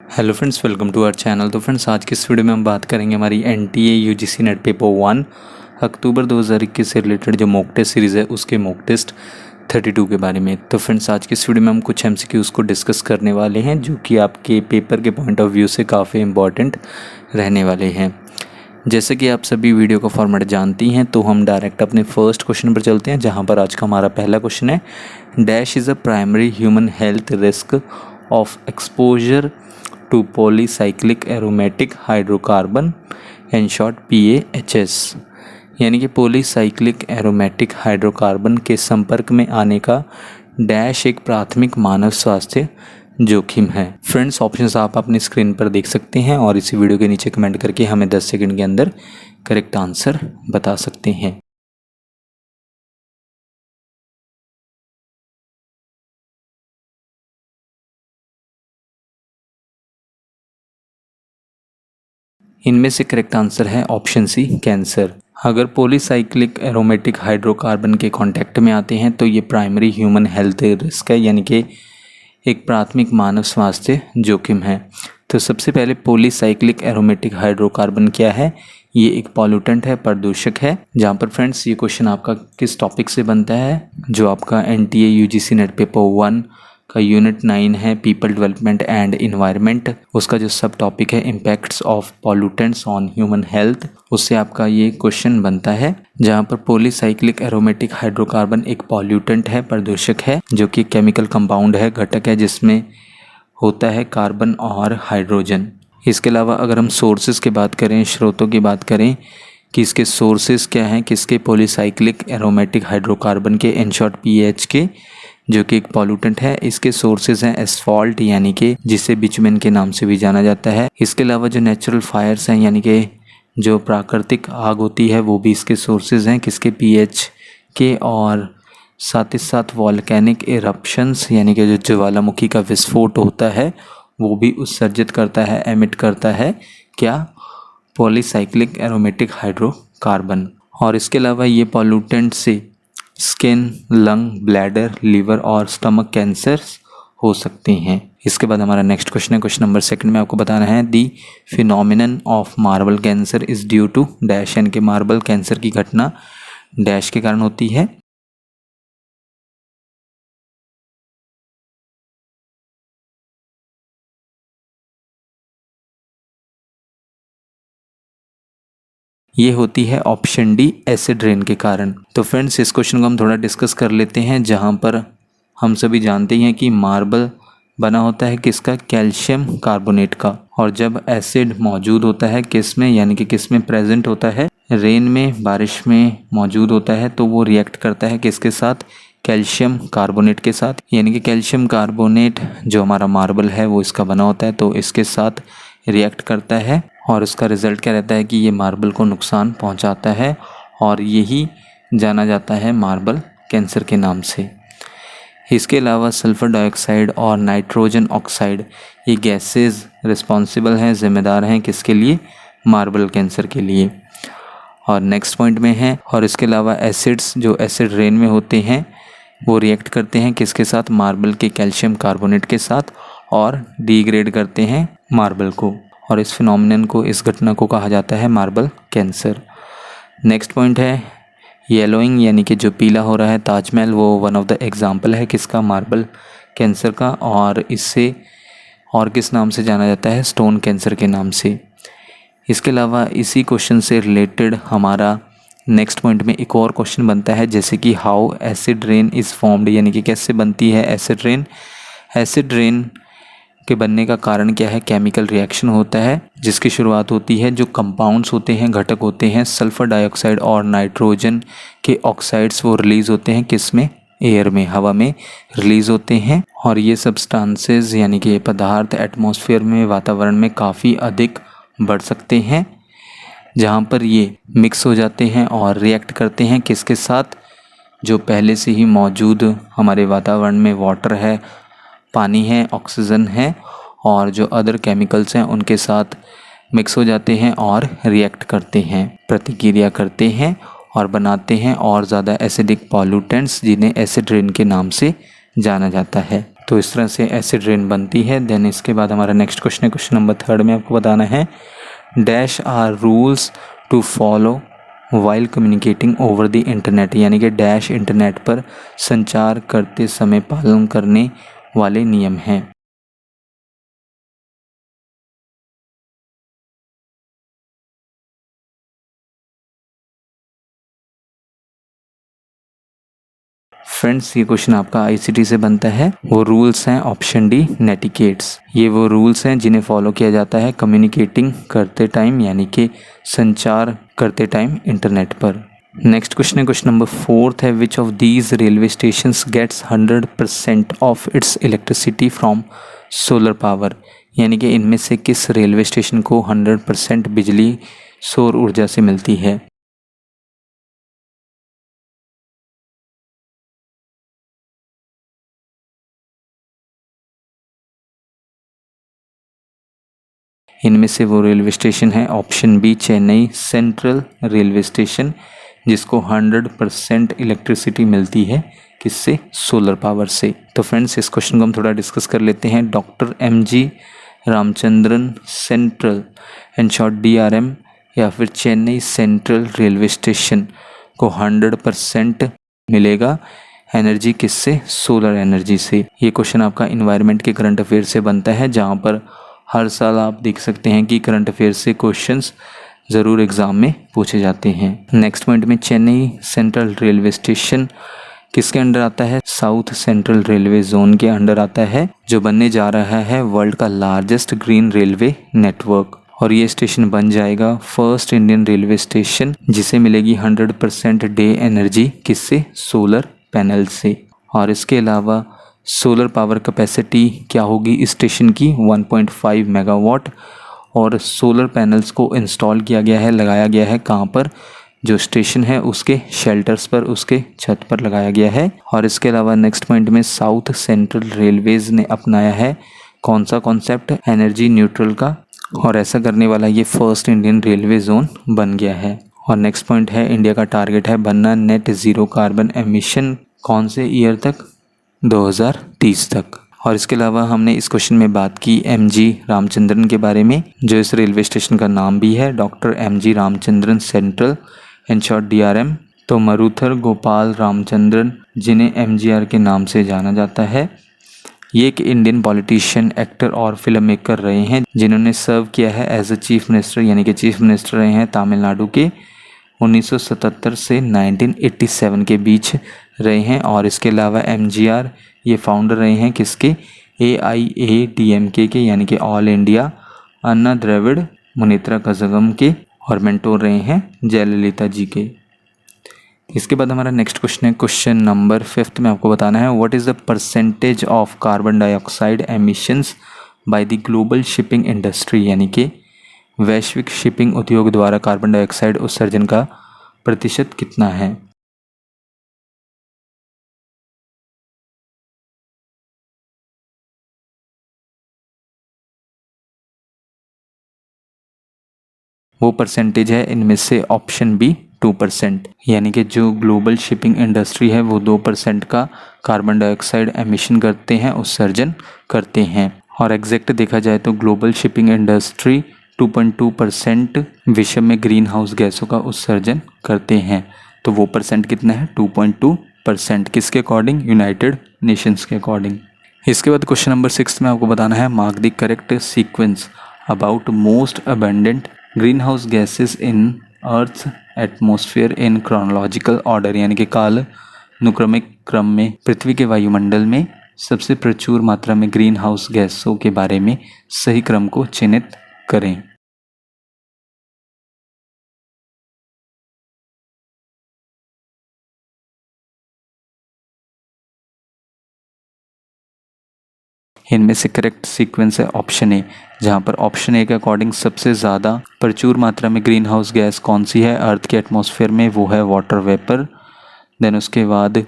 Hello friends, welcome to our channel. तो friends, आज की इस वीडियो में हम बात करेंगे हमारी एनटीए यूजीसी नेट पेपर 1 अक्टूबर 2021 से रिलेटेड जो मॉक टेस्ट सीरीज़ है उसके मॉक टेस्ट 32 के बारे में। तो फ्रेंड्स, आज की इस वीडियो में हम कुछ एमसीक्यूज़ को डिस्कस करने वाले हैं जो कि आपके पेपर के पॉइंट ऑफ व्यू से काफ़ी इंपॉर्टेंट रहने वाले हैं। जैसे कि आप सभी वीडियो का फॉर्मेट जानती हैं, तो हम डायरेक्ट अपने फर्स्ट क्वेश्चन पर चलते हैं, जहां पर आज का हमारा पहला क्वेश्चन है, dash is a primary human health risk of exposure to polycyclic aromatic hydrocarbon, in short PAHS। यानी कि पॉलीसाइक्लिक एरोमेटिक हाइड्रोकार्बन के संपर्क में आने का डैश एक प्राथमिक मानव स्वास्थ्य जोखिम है। फ्रेंड्स, ऑप्शंस आप अपनी स्क्रीन पर देख सकते हैं और इसी वीडियो के नीचे कमेंट करके हमें 10 सेकंड के अंदर करेक्ट आंसर बता सकते हैं। इनमें से करेक्ट आंसर है ऑप्शन सी, कैंसर। अगर पॉलीसाइक्लिक एरोमेटिक हाइड्रोकार्बन के कांटेक्ट में आते हैं तो ये प्राइमरी ह्यूमन हेल्थ रिस्क है, यानी कि एक प्राथमिक मानव स्वास्थ्य जोखिम है। तो सबसे पहले पॉलीसाइक्लिक एरोमेटिक हाइड्रोकार्बन क्या है? ये एक पॉल्यूटेंट है, प्रदूषक है। जहाँ पर फ्रेंड्स ये क्वेश्चन आपका किस टॉपिक से बनता है? जो आपका एनटीए यूजीसी नेट पेपर 1 का यूनिट 9 है, पीपल डेवलपमेंट एंड इन्वायरमेंट, उसका जो सब टॉपिक है impacts of pollutants on human health, उससे आपका ये क्वेश्चन बनता है। जहाँ पर पॉलीसाइक्लिक एरोमेटिक हाइड्रोकार्बन एक पॉल्यूटेंट है, प्रदूषक है, जो कि केमिकल कंपाउंड है, घटक है, जिसमें होता है कार्बन और हाइड्रोजन। इसके अलावा अगर हम सोर्सेज की बात करें, स्रोतों की बात करें कि इसके सोर्सेज क्या हैं, किसके? पॉलीसाइक्लिक एरोमेटिक हाइड्रोकार्बन के, इन शॉर्ट PAH के, जो कि एक पॉल्यूटेंट है। इसके सोर्सेज हैं एस्फॉल्ट, यानी कि जिसे बिचुमेन के नाम से भी जाना जाता है। इसके अलावा जो नेचुरल फायर्स हैं, यानी कि जो प्राकृतिक आग होती है, वो भी इसके सोर्सेज हैं, किसके? PH के। और साथ ही साथ वॉल्केनिक इरप्शंस, यानी कि जो ज्वालामुखी का विस्फोट होता है वो भी उत्सर्जित करता है, एमिट करता है क्या? Polycyclic aromatic hydrocarbon. और इसके अलावा ये पॉल्यूटेंट से स्किन, लंग, ब्लैडर, लीवर और स्टमक कैंसर्स हो सकते हैं। इसके बाद हमारा नेक्स्ट क्वेश्चन है, क्वेश्चन नंबर 2 में आपको बताना है, the phenomenon of marble cancer is due to dash, यानी कि मार्बल कैंसर की घटना डैश के कारण होती है। ये होती है ऑप्शन डी, एसिड रेन के कारण। तो फ्रेंड्स, इस क्वेश्चन को हम थोड़ा डिस्कस कर लेते हैं, जहाँ पर हम सभी जानते हैं कि मार्बल बना होता है किसका? कैल्शियम कार्बोनेट का। और जब एसिड मौजूद होता है किस में, यानी कि किस में प्रेजेंट होता है? रेन में, बारिश में मौजूद होता है, तो वो रिएक्ट करता है किसके साथ? कैल्शियम कार्बोनेट के साथ। यानी कि कैल्शियम कार्बोनेट जो हमारा मार्बल है वो इसका बना होता है, तो इसके साथ रिएक्ट करता है और उसका रिज़ल्ट क्या रहता है कि ये मार्बल को नुकसान पहुंचाता है, और यही जाना जाता है मार्बल कैंसर के नाम से। इसके अलावा सल्फ़र डाइऑक्साइड और नाइट्रोजन ऑक्साइड, ये गैसेस रिस्पॉन्सिबल हैं, ज़िम्मेदार हैं किसके लिए? मार्बल कैंसर के लिए। और नेक्स्ट पॉइंट में है, और इसके अलावा एसिड्स जो एसिड रेन में होते हैं वो रिएक्ट करते हैं किसके साथ? मार्बल के कैल्शियम कार्बोनेट के साथ, और डिग्रेड करते हैं मार्बल को। और इस फिनोमिनन को, इस घटना को कहा जाता है मार्बल कैंसर। नेक्स्ट पॉइंट है येलोइंग, यानी कि जो पीला हो रहा है ताजमहल, वो वन ऑफ द एग्जाम्पल है किसका? मार्बल कैंसर का। और इससे और किस नाम से जाना जाता है? स्टोन कैंसर के नाम से। इसके अलावा इसी क्वेश्चन से रिलेटेड हमारा नेक्स्ट पॉइंट में एक और क्वेश्चन बनता है, जैसे कि how acid rain is formed, यानी कि कैसे बनती है एसिड रेन। एसिड रेन के बनने का कारण क्या है? केमिकल रिएक्शन होता है, जिसकी शुरुआत होती है, जो कंपाउंड्स होते हैं, घटक होते हैं, सल्फ़र डाइऑक्साइड और नाइट्रोजन के ऑक्साइड्स, वो रिलीज़ होते हैं किस में? एयर में, हवा में रिलीज़ होते हैं। और ये सब्सटेंसेस, यानी कि ये पदार्थ एटमॉस्फेयर में, वातावरण में काफ़ी अधिक बढ़ सकते हैं, जहाँ पर ये मिक्स हो जाते हैं और रिएक्ट करते हैं किसके साथ? जो पहले से ही मौजूद हमारे वातावरण में वाटर है, पानी है, ऑक्सीजन है, और जो अदर केमिकल्स हैं उनके साथ मिक्स हो जाते हैं और रिएक्ट करते हैं, प्रतिक्रिया करते हैं और बनाते हैं और ज़्यादा एसिडिक पॉल्यूटेंट्स, जिन्हें एसिड रेन के नाम से जाना जाता है। तो इस तरह से एसिड रेन बनती है। देन इसके बाद हमारा नेक्स्ट क्वेश्चन है, क्वेश्चन नंबर 3 में आपको बताना है dash are rules to follow while communicating over the internet, यानी कि डैश इंटरनेट पर संचार करते समय पालन करने वाले नियम हैं। फ्रेंड्स ये क्वेश्चन आपका आईसीटी से बनता है। वो रूल्स हैं ऑप्शन डी नेटिकेट्स। ये वो रूल्स हैं जिन्हें फॉलो किया जाता है कम्युनिकेटिंग करते टाइम, यानी कि संचार करते टाइम इंटरनेट पर। नेक्स्ट क्वेश्चन है, क्वेश्चन नंबर 4 है, which of these railway stations gets 100% of its electricity from solar power, यानी कि इनमें से किस रेलवे स्टेशन को 100% बिजली सौर ऊर्जा से मिलती है। इनमें से वो रेलवे स्टेशन है option B Chennai Central railway station, जिसको 100% इलेक्ट्रिसिटी मिलती है किससे, सोलर पावर से। तो फ्रेंड्स इस क्वेश्चन को हम थोड़ा डिस्कस कर लेते हैं। Doctor MG Ramachandran central and short DRM या फिर चेन्नई सेंट्रल रेलवे स्टेशन को 100% मिलेगा एनर्जी किससे, सोलर एनर्जी से। ये क्वेश्चन आपका इन्वायरमेंट के करंट अफेयर से बनता है, जहाँ पर हर साल आप देख सकते हैं कि करंट अफेयर से क्वेश्चंस ज़रूर एग्ज़ाम में पूछे जाते हैं। नेक्स्ट पॉइंट में चेन्नई सेंट्रल रेलवे स्टेशन किसके अंडर आता है, साउथ सेंट्रल रेलवे जोन के अंडर आता है, जो बनने जा रहा है वर्ल्ड का लार्जेस्ट ग्रीन रेलवे नेटवर्क। और ये स्टेशन बन जाएगा फर्स्ट इंडियन रेलवे स्टेशन जिसे मिलेगी 100% डे एनर्जी किससे, सोलर पैनल से। और इसके अलावा सोलर पावर कैपेसिटी क्या होगी इस स्टेशन की, 1.5 मेगावाट। और सोलर पैनल्स को इंस्टॉल किया गया है, लगाया गया है कहाँ पर, जो स्टेशन है उसके शेल्टर्स पर, उसके छत पर लगाया गया है। और इसके अलावा नेक्स्ट पॉइंट में साउथ सेंट्रल रेलवेज़ ने अपनाया है कौन सा कॉन्सेप्ट, एनर्जी न्यूट्रल का, और ऐसा करने वाला ये फर्स्ट इंडियन रेलवे जोन बन गया है। और नेक्स्ट पॉइंट है, इंडिया का टारगेट है बनना नेट ज़ीरो कार्बन एमिशन कौन से ईयर तक, 2030 तक। और इसके अलावा हमने इस क्वेश्चन में बात की एमजी रामचंद्रन के बारे में, जो इस रेलवे स्टेशन का नाम भी है, doctor MG Ramachandran central and short DRM. तो मरुथर गोपाल रामचंद्रन, जिन्हें एमजीआर के नाम से जाना जाता है, ये एक इंडियन पॉलिटिशियन, एक्टर और फिल्म मेकर रहे हैं, जिन्होंने सर्व किया है एज अ चीफ मिनिस्टर, यानी कि चीफ मिनिस्टर रहे हैं तमिलनाडु के 1977 से 1987 के बीच रहे हैं। और इसके अलावा एमजीआर ये फाउंडर रहे हैं किसके, AIADMK के, यानी कि ऑल इंडिया अन्ना द्रविड़ मुनेत्रा कज़गम के, और मेंटोर रहे हैं जयललिता जी के। इसके बाद हमारा नेक्स्ट क्वेश्चन है, क्वेश्चन नंबर 5 में आपको बताना है what is the percentage of carbon dioxide emissions by the global shipping industry, यानी कि वैश्विक शिपिंग उद्योग द्वारा कार्बन डाइऑक्साइड उत्सर्जन का प्रतिशत कितना है। वो परसेंटेज है इनमें से ऑप्शन बी 2%, यानी कि जो ग्लोबल शिपिंग इंडस्ट्री है वो 2% का कार्बन डाइऑक्साइड एमिशन करते हैं, उत्सर्जन करते हैं। और एग्जैक्ट देखा जाए तो ग्लोबल शिपिंग इंडस्ट्री 2.2% विश्व में ग्रीन हाउस गैसों का उत्सर्जन करते हैं। तो वो परसेंट कितना है, 2.2%, किसके अकॉर्डिंग, यूनाइटेड नेशंस के अकॉर्डिंग। इसके बाद क्वेश्चन नंबर 6 में आपको बताना है mark the correct sequence about most abundant green house gases in earth atmosphere in chronological order, यानी कि काल अनुक्रमिक क्रम में पृथ्वी के वायुमंडल में सबसे प्रचुर मात्रा में ग्रीन हाउस गैसों के बारे में सही क्रम को चिन्हित करें। इनमें से करेक्ट सीक्वेंस है ऑप्शन ए, जहाँ पर ऑप्शन ए के अकॉर्डिंग सबसे ज़्यादा प्रचुर मात्रा में ग्रीन हाउस गैस कौन सी है अर्थ के एटमॉस्फेयर में, वो है वाटर वेपर, देन उसके बाद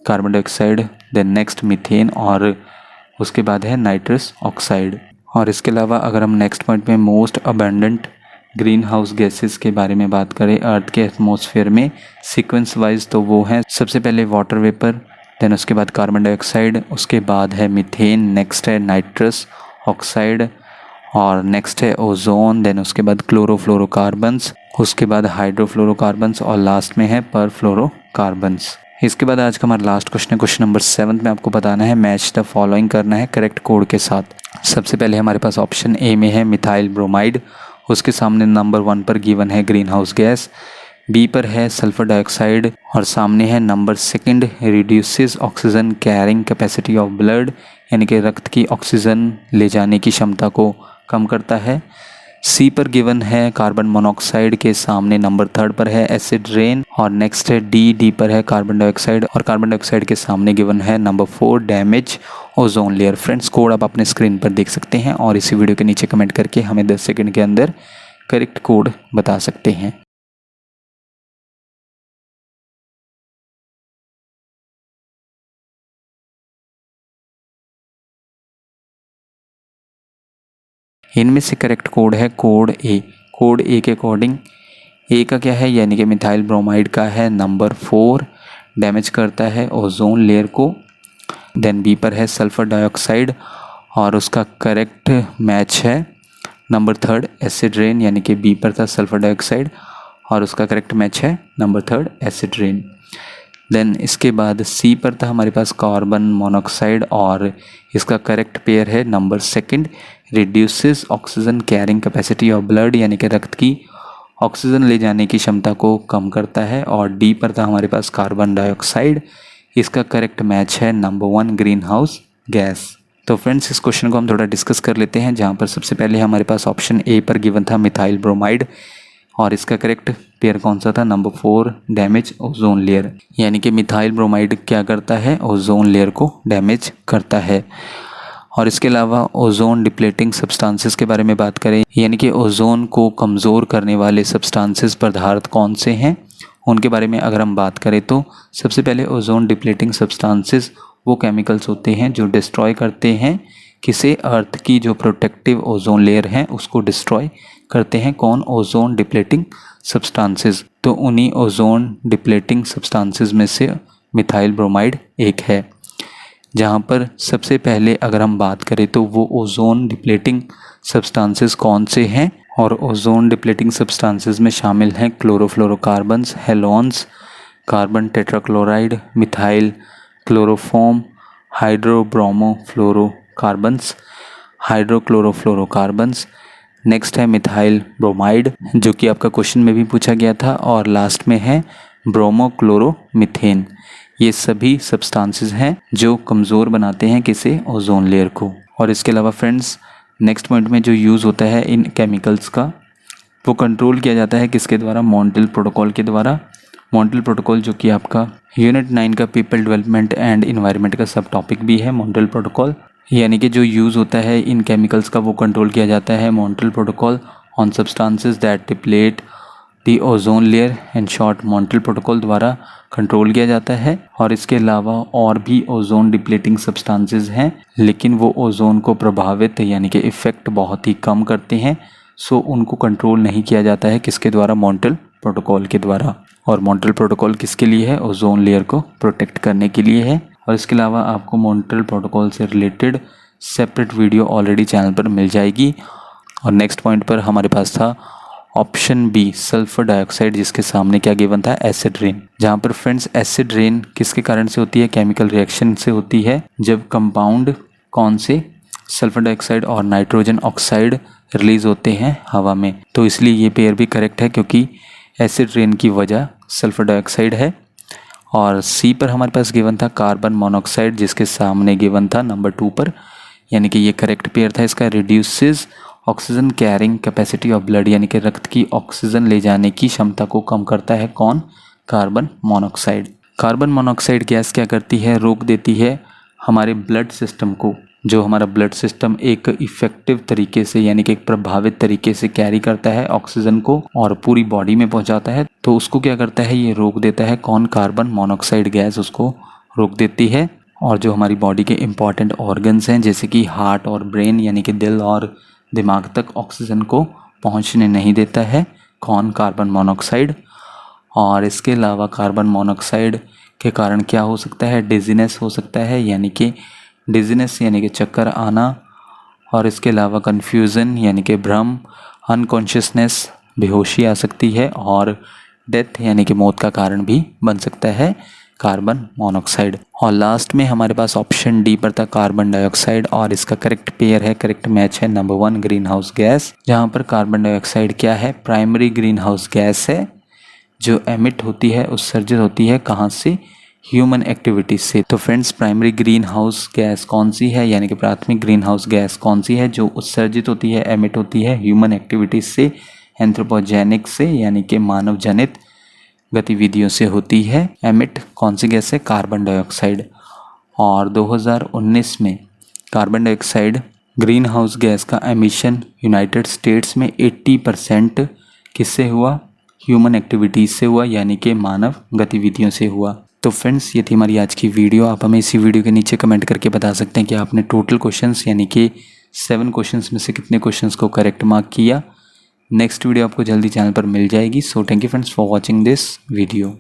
carbon dioxide, then next methane, और उसके बाद है नाइट्रस ऑक्साइड। और इसके अलावा अगर हम नेक्स्ट पॉइंट में most abundant green house gases के बारे में बात करें अर्थ के एटमॉस्फेयर में सीक्वेंस वाइज, तो वो है सबसे पहले वाटर वेपर, देन उसके बाद कार्बन डाइऑक्साइड, उसके बाद है मीथेन, नेक्स्ट है नाइट्रस ऑक्साइड और नेक्स्ट है ओजोन, देन उसके बाद क्लोरोफ्लोरोकार्बन्स, उसके बाद हाइड्रोफ्लोरोकार्बन्स और लास्ट में है परफ्लोरोकार्बन्स। इसके बाद आज का हमारा लास्ट क्वेश्चन है, क्वेश्चन नंबर 7 में आपको बताना है मैच द फॉलोइंग करना है करेक्ट कोड के साथ। सबसे पहले हमारे पास ऑप्शन ए में है मिथाइल ब्रोमाइड, उसके सामने नंबर 1 पर गिवन है ग्रीन हाउस गैस, बी पर है सल्फर डाइऑक्साइड और सामने है number 2 reduces oxygen carrying capacity of blood, यानी कि रक्त की ऑक्सीजन ले जाने की क्षमता को कम करता है। सी पर गिवन है कार्बन मोनोऑक्साइड, के सामने नंबर 3 पर है एसिड रेन और नेक्स्ट है डी पर है कार्बन डाइऑक्साइड और कार्बन डाइऑक्साइड के सामने गिवन है number 4 damage ozone layer. Friends code आप अपने स्क्रीन पर देख सकते हैं और इसी वीडियो के नीचे कमेंट करके हमें 10 सेकंड के अंदर करेक्ट कोड बता सकते हैं। इनमें से करेक्ट कोड है कोड ए। कोड ए के अकॉर्डिंग ए का क्या है, यानी कि मिथाइल ब्रोमाइड का है नंबर 4 डैमेज करता है ओजोन लेयर को। देन बी पर है सल्फर डाइऑक्साइड और उसका करेक्ट मैच है नंबर 3 एसिड रेन, यानी कि बी पर था सल्फर डाइऑक्साइड और उसका करेक्ट मैच है नंबर 3 एसिड रेन। देन इसके बाद सी पर था हमारे पास कार्बन मोनोऑक्साइड और इसका करेक्ट पेयर है number 2 reduces oxygen carrying capacity of blood, यानी कि रक्त की ऑक्सीजन ले जाने की क्षमता को कम करता है। और डी पर था हमारे पास कार्बन डाइऑक्साइड, इसका करेक्ट मैच है नंबर 1 ग्रीन हाउस गैस। तो फ्रेंड्स इस क्वेश्चन को हम थोड़ा डिस्कस कर लेते हैं, जहाँ पर सबसे पहले हमारे पास ऑप्शन ए पर गिवन था मिथाइल ब्रोमाइड और इसका करेक्ट पेयर कौन सा था, नंबर 4 डैमेज ओजोन लेयर, यानी कि मिथाइल ब्रोमाइड क्या करता है, ओजोन लेयर को डैमेज करता है। और इसके अलावा ओजोन डिप्लेटिंग सब्सटेंसेस के बारे में बात करें, यानी कि ओजोन को कमज़ोर करने वाले सब्सटेंसेस पदार्थ कौन से हैं, उनके बारे में अगर हम बात करें तो सबसे पहले ओजोन डिप्लेटिंग सब्सटेंसेस वो केमिकल्स होते हैं जो डिस्ट्रॉय करते हैं किसे, अर्थ की जो प्रोटेक्टिव ओजोन लेयर है उसको डिस्ट्रॉय करते हैं। कौन, ओजोन डिप्लेटिंग सब्सटेंसेस। तो उन्हीं ओजोन डिप्लेटिंग सब्सटेंसेस में से मिथाइल ब्रोमाइड एक है। जहाँ पर सबसे पहले अगर हम बात करें तो वो ओजोन डिप्लेटिंग सब्सटेंसेस कौन से हैं, और ओजोन डिप्लेटिंग सब्सटेंसेस में शामिल हैं chlorofluorocarbons, halons, carbon tetrachloride, methyl chloroform, hydrobromofluorocarbons, hydrochlorofluorocarbons. Next है मिथाइल ब्रोमाइड जो कि आपका क्वेश्चन में भी पूछा गया था, और लास्ट में है ब्रोमोक्लोरोमीथेन। ये सभी सब्सटेंसेस हैं जो कमज़ोर बनाते हैं किसे, ओजोन लेयर को। और इसके अलावा फ्रेंड्स नेक्स्ट पॉइंट में जो यूज़ होता है इन केमिकल्स का वो कंट्रोल किया जाता है किसके द्वारा, मॉन्ट्रियल प्रोटोकॉल के द्वारा। मॉन्ट्रियल प्रोटोकॉल जो कि आपका यूनिट 9 का पीपल डेवलपमेंट एंड इन्वायरमेंट का सब टॉपिक भी है मॉन्ट्रियल प्रोटोकॉल, यानी कि जो यूज़ होता है इन केमिकल्स का वो कंट्रोल किया जाता है Montreal protocol on substances that deplete the ozone layer, in short Montreal protocol द्वारा कंट्रोल किया जाता है। और इसके अलावा और भी ओजोन डिप्लेटिंग सब्सटेंसेस हैं, लेकिन वो ओजोन को प्रभावित यानी कि इफ़ेक्ट बहुत ही कम करते हैं, सो उनको कंट्रोल नहीं किया जाता है किसके द्वारा, मॉन्ट्रियल प्रोटोकॉल के द्वारा। और मॉन्ट्रियल प्रोटोकॉल किसके लिए है, ओजोन लेयर को प्रोटेक्ट करने के लिए है। और इसके अलावा आपको मॉन्ट्रियल प्रोटोकॉल से related separate video already channel पर मिल जाएगी। और नेक्स्ट पॉइंट पर हमारे पास था ऑप्शन बी सल्फर डाइऑक्साइड, जिसके सामने क्या गिवन था, एसिड रेन। जहाँ पर फ्रेंड्स एसिड रेन किसके कारण से होती है, केमिकल रिएक्शन से होती है, जब कंपाउंड कौन से, सल्फर डाइऑक्साइड और नाइट्रोजन ऑक्साइड रिलीज होते हैं हवा में। तो इसलिए ये पेयर भी करेक्ट है क्योंकि एसिड रेन की वजह सल्फर डाइऑक्साइड है। और सी पर हमारे पास गिवन था कार्बन मोनोऑक्साइड, जिसके सामने गिवन था नंबर 2 पर, यानी कि ये करेक्ट पेयर था इसका। Reduces oxygen carrying capacity of blood, यानी कि रक्त की ऑक्सीजन ले जाने की क्षमता को कम करता है कौन, carbon monoxide. Carbon monoxide gas क्या करती है, रोक देती है हमारे ब्लड सिस्टम को, जो हमारा ब्लड सिस्टम एक इफ़ेक्टिव तरीके से यानी कि एक प्रभावित तरीके से कैरी करता है ऑक्सीजन को और पूरी बॉडी में पहुंचाता है, तो उसको क्या करता है, ये रोक देता है कौन, कार्बन मोनोऑक्साइड गैस उसको रोक देती है। और जो हमारी बॉडी के इम्पॉर्टेंट ऑर्गन्स हैं जैसे कि हार्ट और ब्रेन यानी कि दिल और दिमाग तक ऑक्सीजन को पहुंचने नहीं देता है कौन, कार्बन मोनोऑक्साइड। और इसके अलावा कार्बन मोनोऑक्साइड के कारण क्या हो सकता है, डिजीनेस हो सकता है, यानी कि डिजीनेस यानी कि चक्कर आना, और इसके अलावा कन्फ्यूज़न यानी कि भ्रम, अनकॉन्शियसनेस बेहोशी आ सकती है, और डेथ यानी कि मौत का कारण भी बन सकता है कार्बन मोनोऑक्साइड। और लास्ट में हमारे पास ऑप्शन डी पर था कार्बन डाइऑक्साइड, और इसका करेक्ट पेयर है, करेक्ट मैच है नंबर 1 ग्रीन हाउस गैस, जहाँ पर कार्बन डाइऑक्साइड क्या है, प्राइमरी ग्रीन हाउस गैस है जो एमिट होती है, उत्सर्जित होती है कहाँ से, ह्यूमन एक्टिविटीज से। तो friends primary green house gas कौन सी है, यानी कि प्राथमिक ग्रीन हाउस गैस कौन सी है जो उत्सर्जित होती है, एमिट होती है ह्यूमन एक्टिविटीज से, एंथ्रोपोजेनिक से यानी कि मानव जनित गतिविधियों से होती है। एमिट कौन सी गैस है, कार्बन डाइऑक्साइड। और 2019 में carbon dioxide green house gas का एमिशन यूनाइटेड स्टेट्स में 80% किससे हुआ, ह्यूमन एक्टिविटीज़ से हुआ, यानी कि मानव गतिविधियों से हुआ। तो फ्रेंड्स ये थी हमारी आज की वीडियो। आप हमें इसी वीडियो के नीचे कमेंट करके बता सकते हैं कि आपने टोटल क्वेश्चंस यानी कि 7 क्वेश्चंस में से कितने क्वेश्चंस को करेक्ट मार्क किया। नेक्स्ट वीडियो आपको जल्दी चैनल पर मिल जाएगी। So thank you friends for watching this video.